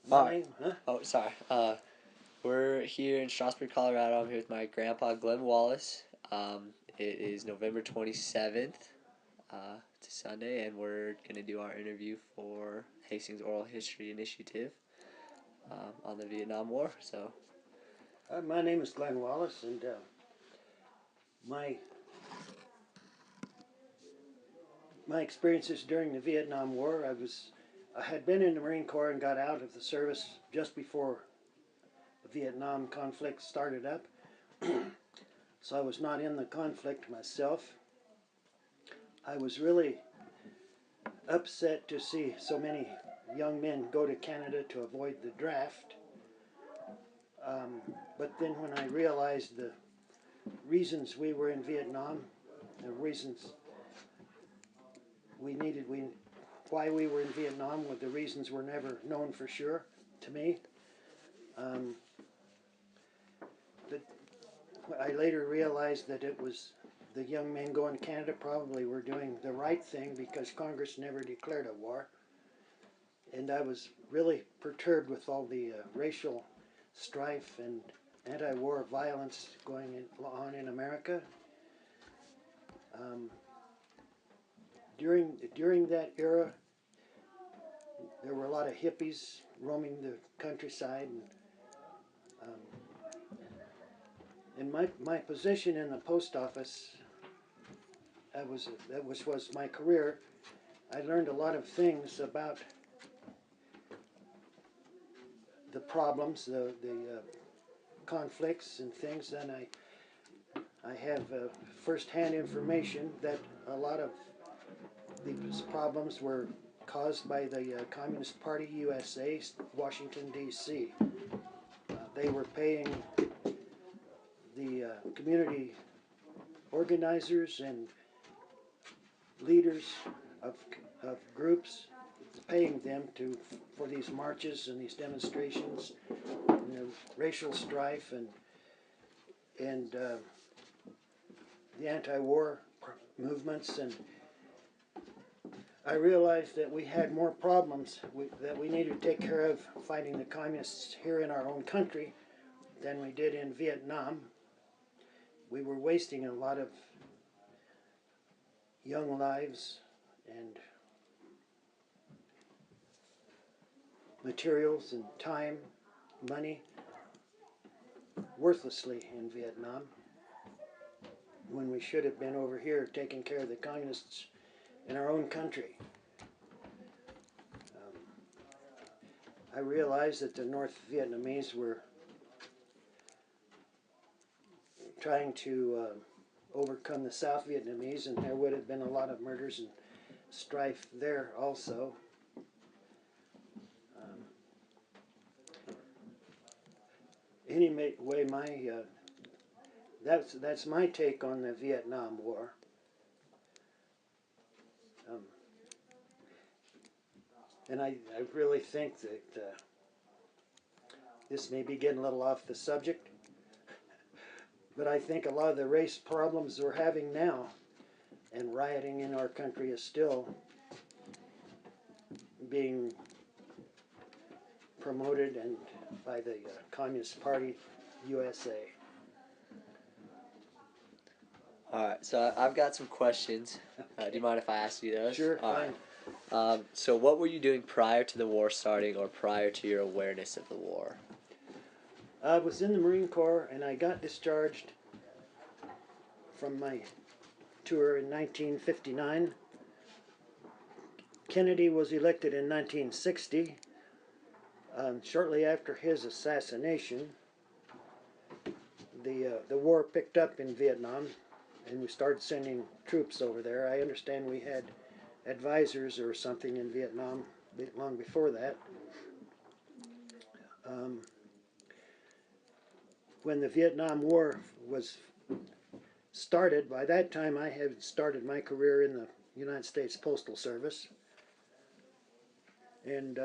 My name, huh? Oh, sorry. We're here in Strasburg, Colorado. I'm here with my grandpa, Glenn Wallace. It is November 27th. It's a Sunday, and we're going to do our interview for Hastings Oral History Initiative on the Vietnam War. So, My name is Glenn Wallace, and my experiences during the Vietnam War. I had been in the Marine Corps and got out of the service just before the Vietnam conflict started up. So I was not in the conflict myself. I was really upset to see so many young men go to Canada to avoid the draft. But then when I realized the reasons we were in Vietnam, the reasons why we were in Vietnam, with the reasons were never known for sure to me. But I later realized that it was the young men going to Canada probably were doing the right thing because Congress never declared a war. And I was really perturbed with all the racial strife and anti-war violence going on in America. During that era, there were a lot of hippies roaming the countryside, and my position in the post office, that was my career. I learned a lot of things about the problems, the conflicts and things, and I have first-hand information that a lot of these problems were caused by the Communist Party USA, Washington, D.C. They were paying the community organizers and leaders of groups, paying them for these marches and these demonstrations, and racial strife and the anti-war movements. And I realized that we had more problems that we needed to take care of fighting the communists here in our own country than we did in Vietnam. We were wasting a lot of young lives and materials and time, money, worthlessly in Vietnam, when we should have been over here taking care of the communists in our own country. I realized that the North Vietnamese were trying to overcome the South Vietnamese, and there would have been a lot of murders and strife there also. Anyway, that's my take on the Vietnam War. And I really think that this may be getting a little off the subject, but I think a lot of the race problems we're having now and rioting in our country is still being promoted and by the Communist Party USA. alright, so I've got some questions. Do you mind if I ask you those? Sure, All fine. right. So what were you doing prior to the war starting or prior to your awareness of the war? I was in the Marine Corps, and I got discharged from my tour in 1959. Kennedy was elected in 1960. Shortly after his assassination, the war picked up in Vietnam, and we started sending troops over there. I understand we had advisors or something in Vietnam long before that. When the Vietnam War was started, by that time I had started my career in the United States Postal Service, and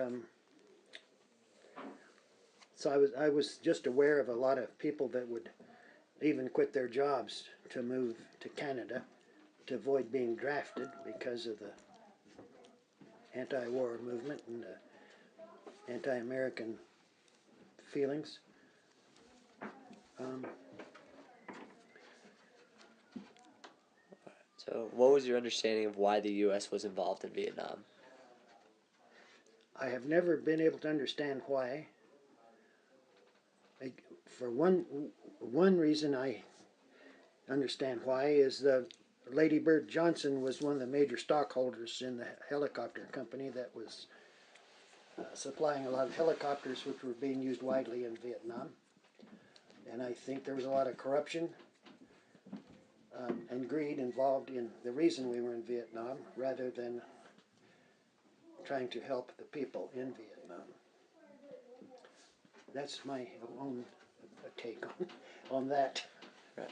so I was just aware of a lot of people that would even quit their jobs to move to Canada to avoid being drafted because of the anti-war movement and anti-American feelings. So, what was your understanding of why the U.S. was involved in Vietnam? I have never been able to understand why. For one reason I understand why is the Lady Bird Johnson was one of the major stockholders in the helicopter company that was supplying a lot of helicopters which were being used widely in Vietnam. And I think there was a lot of corruption and greed involved in the reason we were in Vietnam rather than trying to help the people in Vietnam. That's my own take on that. Right.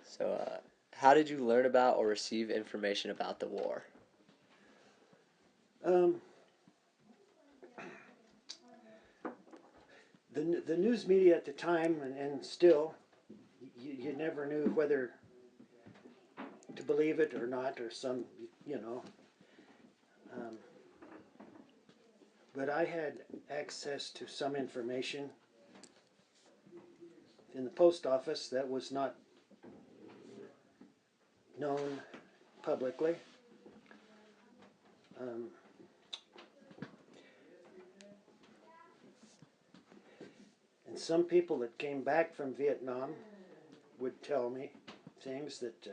So, how did you learn about or receive information about the war? The news media at the time and still, you never knew whether to believe it or not, or some, you know. But I had access to some information in the post office that was not known publicly. And some people that came back from Vietnam would tell me things that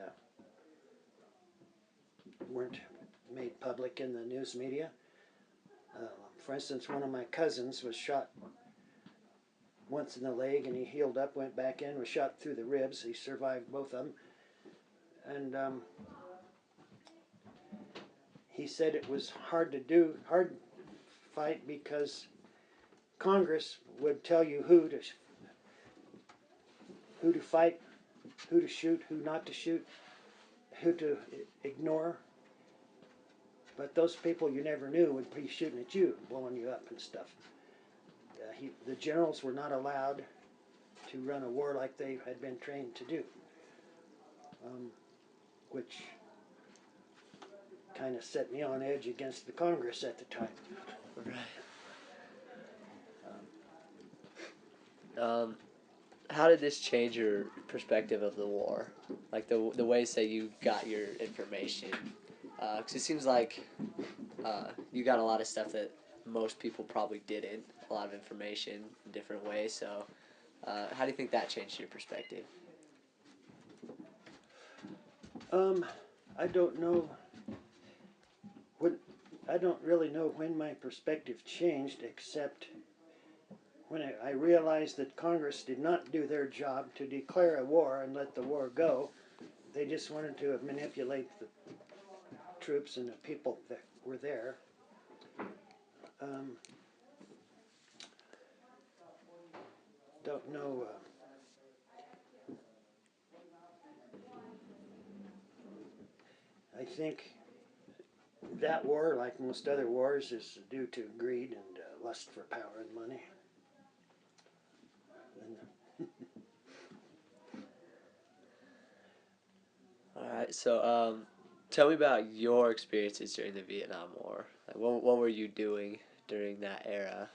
weren't made public in the news media. For instance, one of my cousins was shot once in the leg and he healed up, went back in, was shot through the ribs. He survived both of them. And he said it was hard fight because Congress would tell you who to fight, who to shoot, who not to shoot, who to ignore. But those people you never knew would be shooting at you, blowing you up and stuff. The generals were not allowed to run a war like they had been trained to do, which kind of set me on edge against the Congress at the time. Right. How did this change your perspective of the war? Like the ways that you got your information? Because it seems like you got a lot of stuff that most people probably didn't. A lot of information in different ways. So, how do you think that changed your perspective? I don't know. I don't really know when my perspective changed, except when I realized that Congress did not do their job to declare a war and let the war go. They just wanted to manipulate the troops and the people that were there. Don't know. I think that war, like most other wars, is due to greed and lust for power and money. All right. So, tell me about your experiences during the Vietnam War. Like, what were you doing during that era?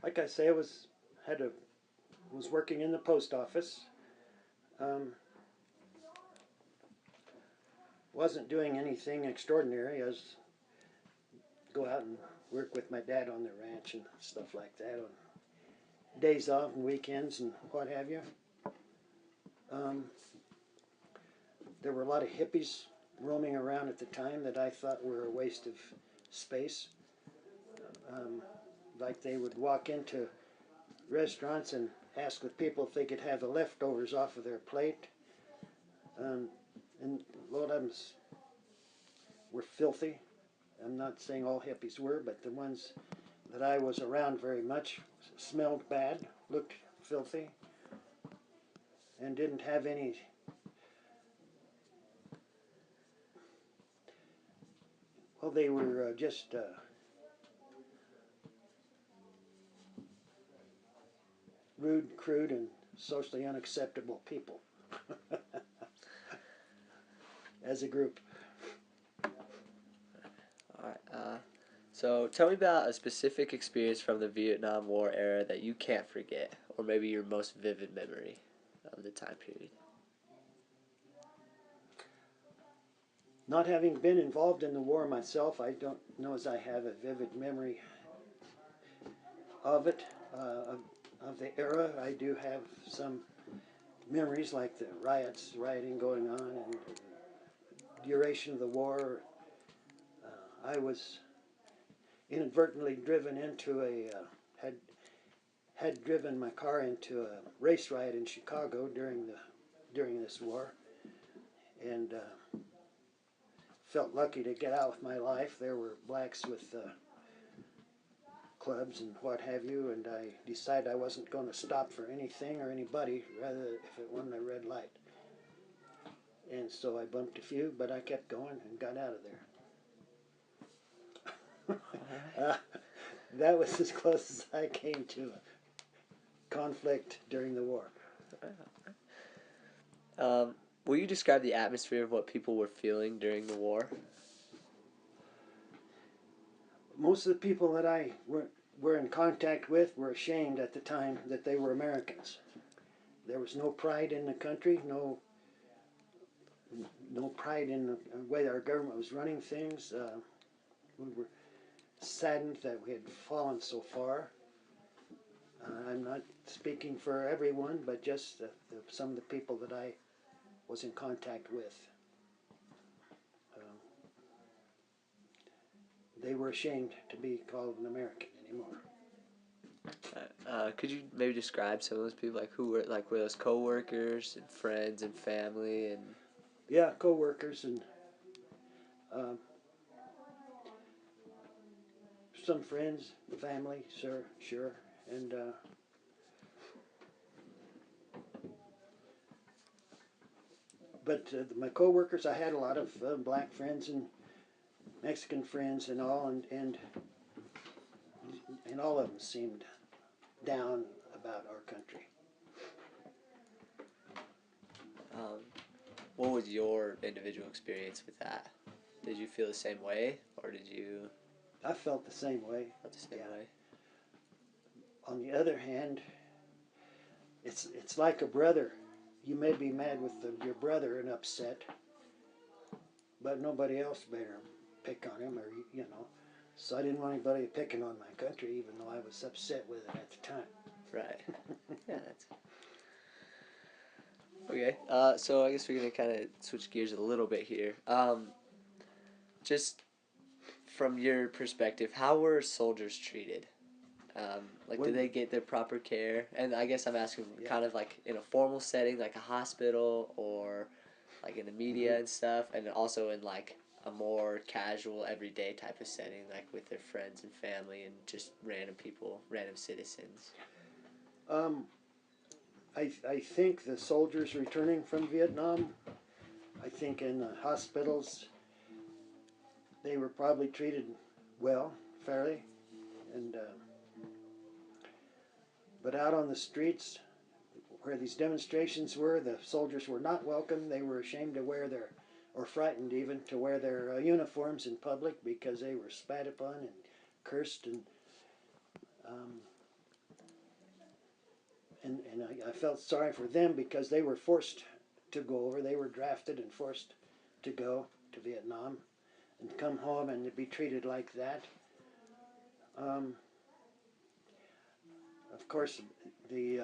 Like I say, I was working in the post office. Wasn't doing anything extraordinary. I was go out and work with my dad on the ranch and stuff like that on days off and weekends and what have you. There were a lot of hippies roaming around at the time that I thought were a waste of space. Like they would walk into restaurants and ask the people if they could have the leftovers off of their plate. And a lot of them were filthy. I'm not saying all hippies were, but the ones that I was around very much smelled bad, looked filthy, and didn't have any. Well, they were just rude, crude, and socially unacceptable people as a group. All right. So tell me about a specific experience from the Vietnam War era that you can't forget, or maybe your most vivid memory of the time period. Not having been involved in the war myself, I don't know as I have a vivid memory of it, of the era. I do have some memories like the rioting going on, and the duration of the war. I was inadvertently driven into had driven my car into a race riot in Chicago during this war, and felt lucky to get out with my life. There were blacks with clubs and what have you, and I decided I wasn't going to stop for anything or anybody, rather if it wasn't a red light. And so I bumped a few, but I kept going and got out of there. That was as close as I came to a conflict during the war. Will you describe the atmosphere of what people were feeling during the war? Most of the people that I were in contact with were ashamed at the time that they were Americans. There was no pride in the country, no pride in the way our government was running things. We were saddened that we had fallen so far. I'm not speaking for everyone, but just some of the people that I was in contact with. They were ashamed to be called an American anymore. Could you maybe describe some of those people, like who were those coworkers and friends and family and? Yeah, co-workers and some friends, family, sure, and but my co-workers, I had a lot of black friends and Mexican friends and all, and all of them seemed down about our country. What was your individual experience with that? Did you feel the same way, or did you? I felt the same way. Felt the same way. On the other hand, it's like a brother. You may be mad with your brother and upset, but nobody else better pick on him, or you know. So I didn't want anybody picking on my country, even though I was upset with it at the time. Right. Yeah, that's okay. So I guess we're gonna kind of switch gears a little bit here. Just from your perspective, how were soldiers treated? Did they get their proper care? And I guess I'm asking kind of like in a formal setting, like a hospital, or like in the media and stuff, and also in like a more casual, everyday type of setting, like with their friends and family and just random people, random citizens. I think the soldiers returning from Vietnam, I think in the hospitals, they were probably treated well, fairly, and but out on the streets where these demonstrations were, the soldiers were not welcome. They were ashamed to wear or frightened even, to wear their uniforms in public because they were spat upon and cursed, and I felt sorry for them because they were forced to go over. They were drafted and forced to go to Vietnam and come home and to be treated like that. Of course, the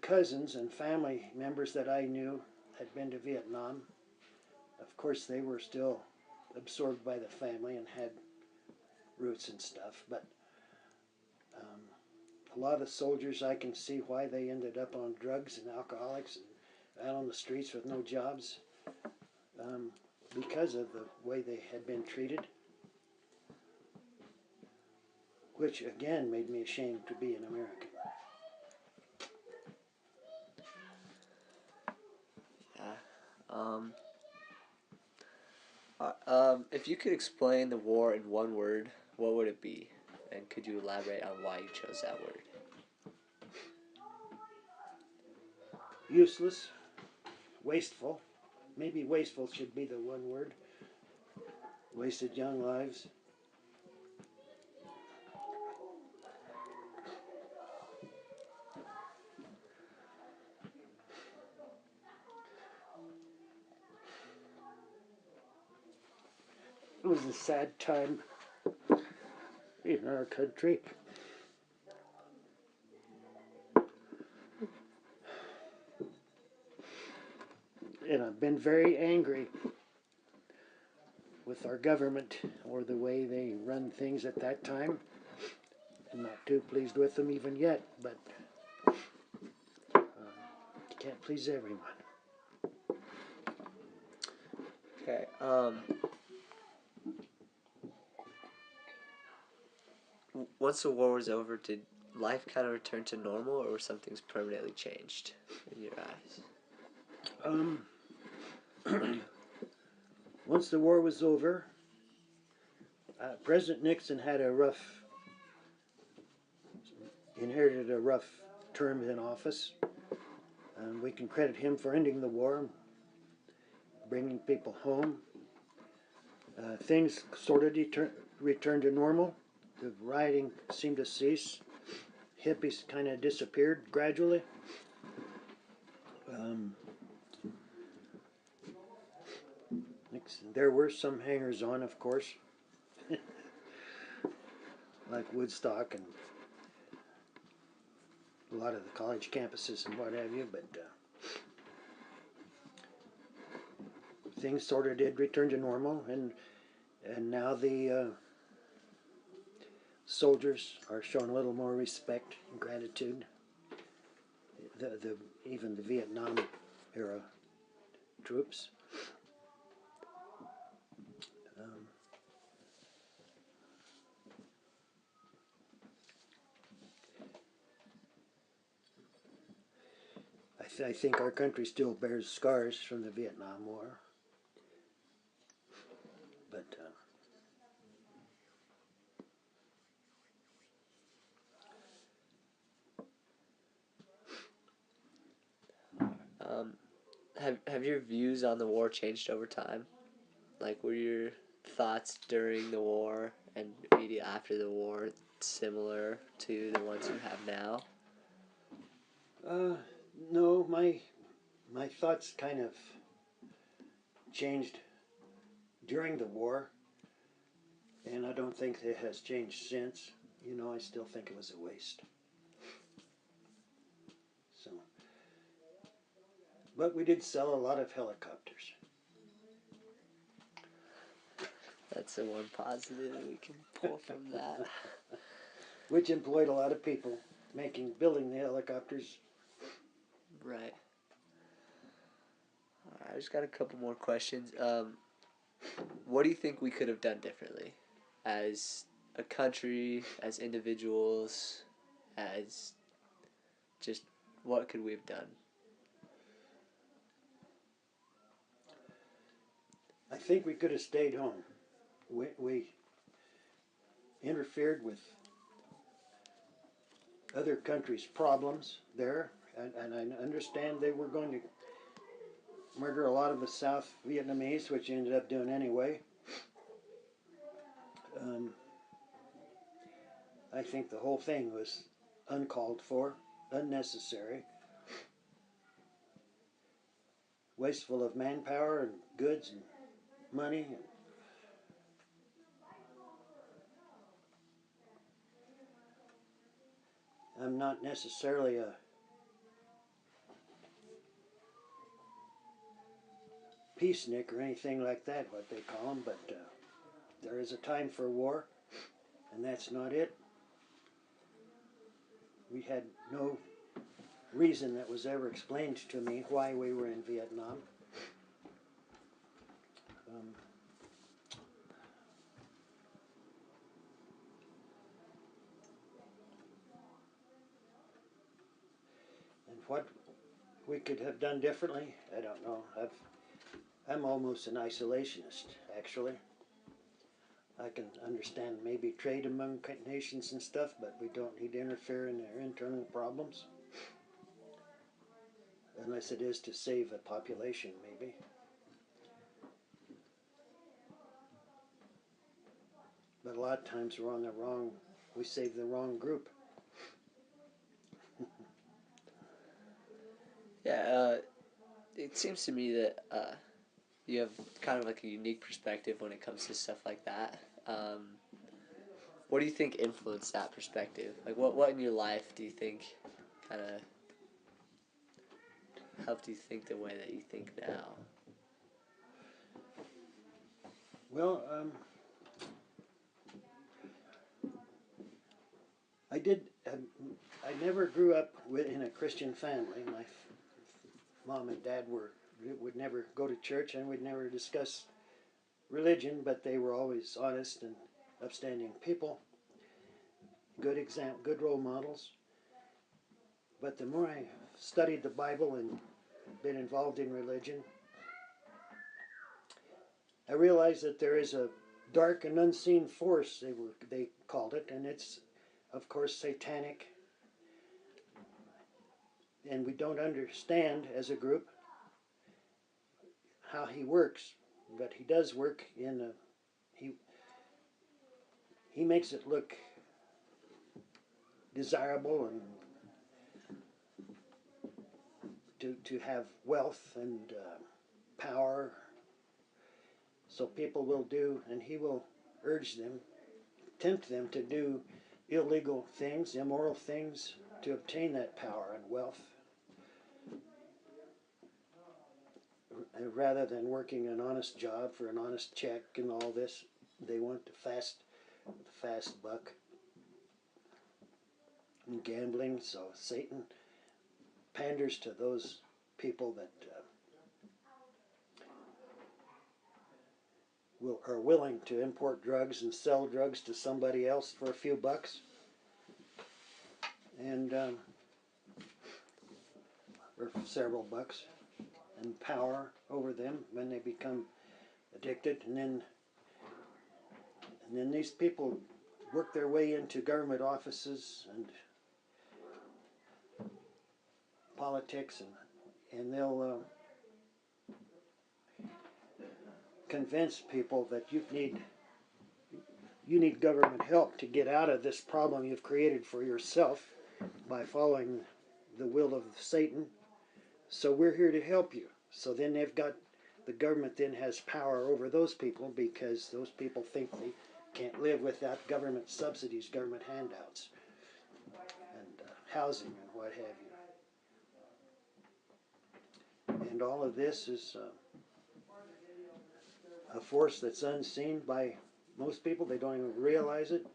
cousins and family members that I knew had been to Vietnam. Of course, they were still absorbed by the family and had roots and stuff, but a lot of soldiers, I can see why they ended up on drugs and alcoholics and out on the streets with no jobs, because of the way they had been treated, which again made me ashamed to be an American. If you could explain the war in one word, what would it be? And could you elaborate on why you chose that word? Useless, wasteful, maybe wasteful should be the one word. Wasted young lives. It was a sad time in our country. And I've been very angry with our government or the way they run things at that time. I'm not too pleased with them even yet, but you can't please everyone. Okay. Once the war was over, did life kind of return to normal, or were some things permanently changed in your eyes? Once the war was over, President Nixon had inherited a rough term in office. We can credit him for ending the war, bringing people home. Things sort of returned to normal. The rioting seemed to cease. Hippies kind of disappeared gradually. There were some hangers-on, of course, like Woodstock and a lot of the college campuses and what have you, but things sort of did return to normal, and now the soldiers are showing a little more respect and gratitude. Even the Vietnam era troops. I think our country still bears scars from the Vietnam War, but Have your views on the war changed over time? Like, were your thoughts during the war and immediately after the war similar to the ones you have now? no, my thoughts kind of changed during the war, and I don't think it has changed since. You know, I still think it was a waste. So, but we did sell a lot of helicopters. That's the one positive we can pull from that. Which employed a lot of people building the helicopters. Right. I just got a couple more questions. What do you think we could have done differently as a country, as individuals, as just what could we have done? I think we could have stayed home. We interfered with other countries' problems there, and I understand they were going to murder a lot of the South Vietnamese, which you ended up doing anyway. I think the whole thing was uncalled for, unnecessary, wasteful of manpower and goods and money. I'm not necessarily a peacenik or anything like that, what they call them, but there is a time for war, and that's not it. We had no reason that was ever explained to me why we were in Vietnam. And what we could have done differently, I don't know. I'm almost an isolationist, actually. I can understand maybe trade among nations and stuff, but we don't need to interfere in their internal problems. Unless it is to save a population, maybe. But a lot of times we save the wrong group. Yeah, it seems to me that you have kind of like a unique perspective when it comes to stuff like that. What do you think influenced that perspective? Like, what in your life do you think kind of helped you think the way that you think now? Well, I did. I never grew up in a Christian family. My mom and dad would never go to church, and we'd never discuss religion. But they were always honest and upstanding people. Good role models. But the more I studied the Bible and been involved in religion, I realized that there is a dark and unseen force, they called it, and it's of course satanic, and we don't understand as a group how he works, but he does work he makes it look desirable and to have wealth and power, so people will do, and he will urge them, tempt them to do illegal things, immoral things, to obtain that power and wealth, rather than working an honest job for an honest check and all this. They want the fast buck and gambling. So Satan panders to those people that are willing to import drugs and sell drugs to somebody else for a few bucks, and or several bucks, and power over them when they become addicted, and then these people work their way into government offices and politics, and they'll convince people that you need government help to get out of this problem you've created for yourself by following the will of Satan. So we're here to help you. So then the government then has power over those people, because those people think they can't live without government subsidies, government handouts, and housing and what have you. And all of this is a force that's unseen by most people. They don't even realize it.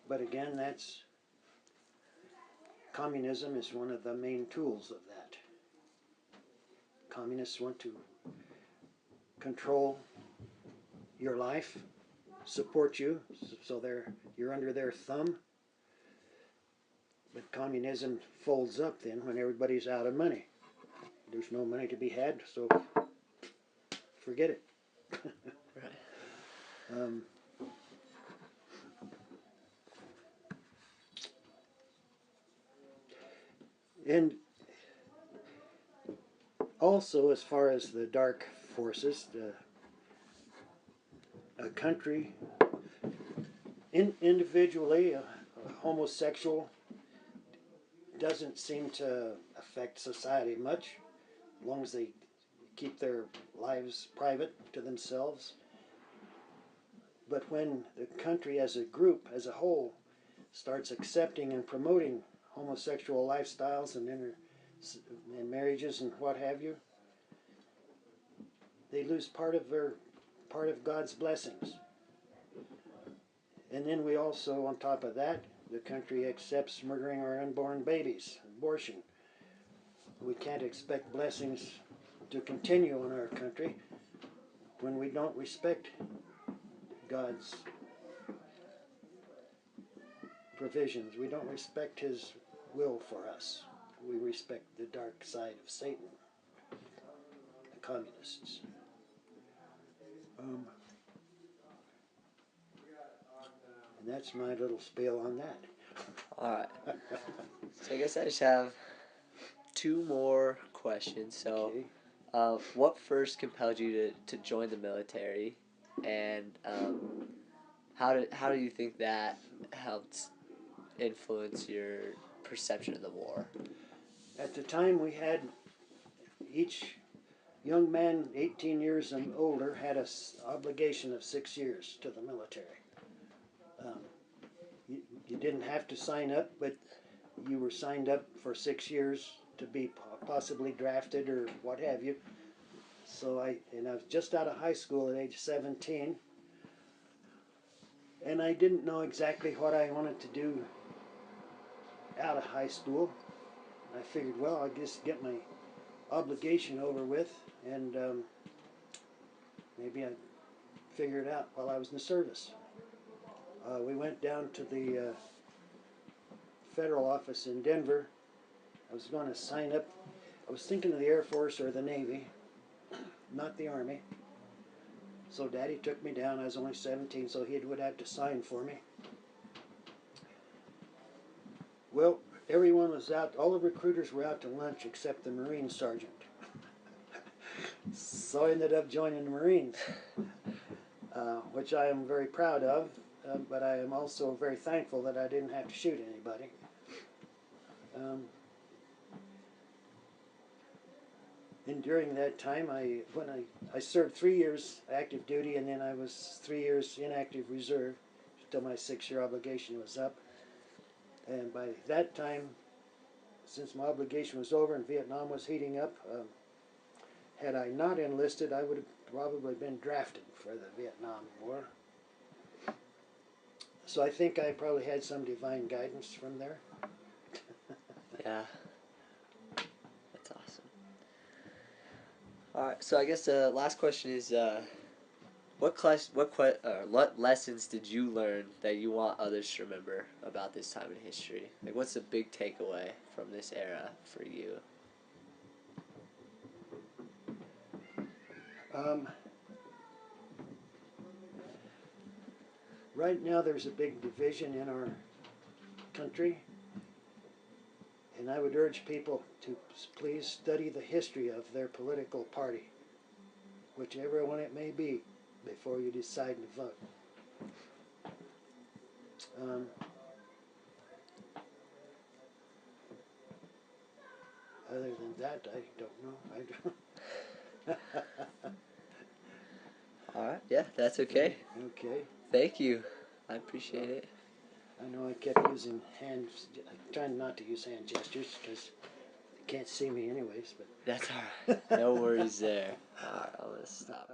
But again, communism is one of the main tools of that. Communists want to control your life, support you, so you're under their thumb. But communism folds up then when everybody's out of money. There's no money to be had, so forget it. Right. And also, as far as the dark forces, a country, individually, a homosexual doesn't seem to affect society much, as long as they keep their lives private to themselves. But when the country as a group, as a whole, starts accepting and promoting homosexual lifestyles and marriages and what have you, they lose part of God's blessings. And then we also, on top of that, the country accepts murdering our unborn babies, abortion. We can't expect blessings to continue in our country when we don't respect God's provisions. We don't respect His will for us. We respect the dark side of Satan, the communists. And that's my little spiel on that. Alright. So I guess I just have two more questions. So Okay. What first compelled you to join the military, and how do you think that helped influence your perception of the war? At the time, we had each young man 18 years and older had an obligation of 6 years to the military. Um, you didn't have to sign up, but you were signed up for 6 years to be possibly drafted or what have you. So I was just out of high school at age 17, and I didn't know exactly what I wanted to do out of high school. I figured, well, I'll just get my obligation over with, and maybe I'd figure it out while I was in the service. We went down to the federal office in Denver. I was going to sign up. I was thinking of the Air Force or the Navy, not the Army. So Daddy took me down. I was only 17, so he would have to sign for me. Well, everyone was out. All the recruiters were out to lunch except the Marine sergeant. So I ended up joining the Marines, which I am very proud of, but I am also very thankful that I didn't have to shoot anybody. And during that time, I served 3 years active duty, and then I was 3 years inactive reserve until my 6-year obligation was up. And by that time, since my obligation was over and Vietnam was heating up, had I not enlisted, I would have probably been drafted for the Vietnam War. So I think I probably had some divine guidance from there. Yeah, that's awesome. All right, so I guess the last question is, what lessons did you learn that you want others to remember about this time in history? Like, what's the big takeaway from this era for you? Right now there's a big division in our country, and I would urge people to please study the history of their political party, whichever one it may be, before you decide to vote. Other than that, I don't know. All right, yeah, that's okay. Okay. Thank you. I appreciate it. I know I kept using trying not to use hand gestures because you can't see me anyways. But That's all right. No worries there. All right, I'm going to stop.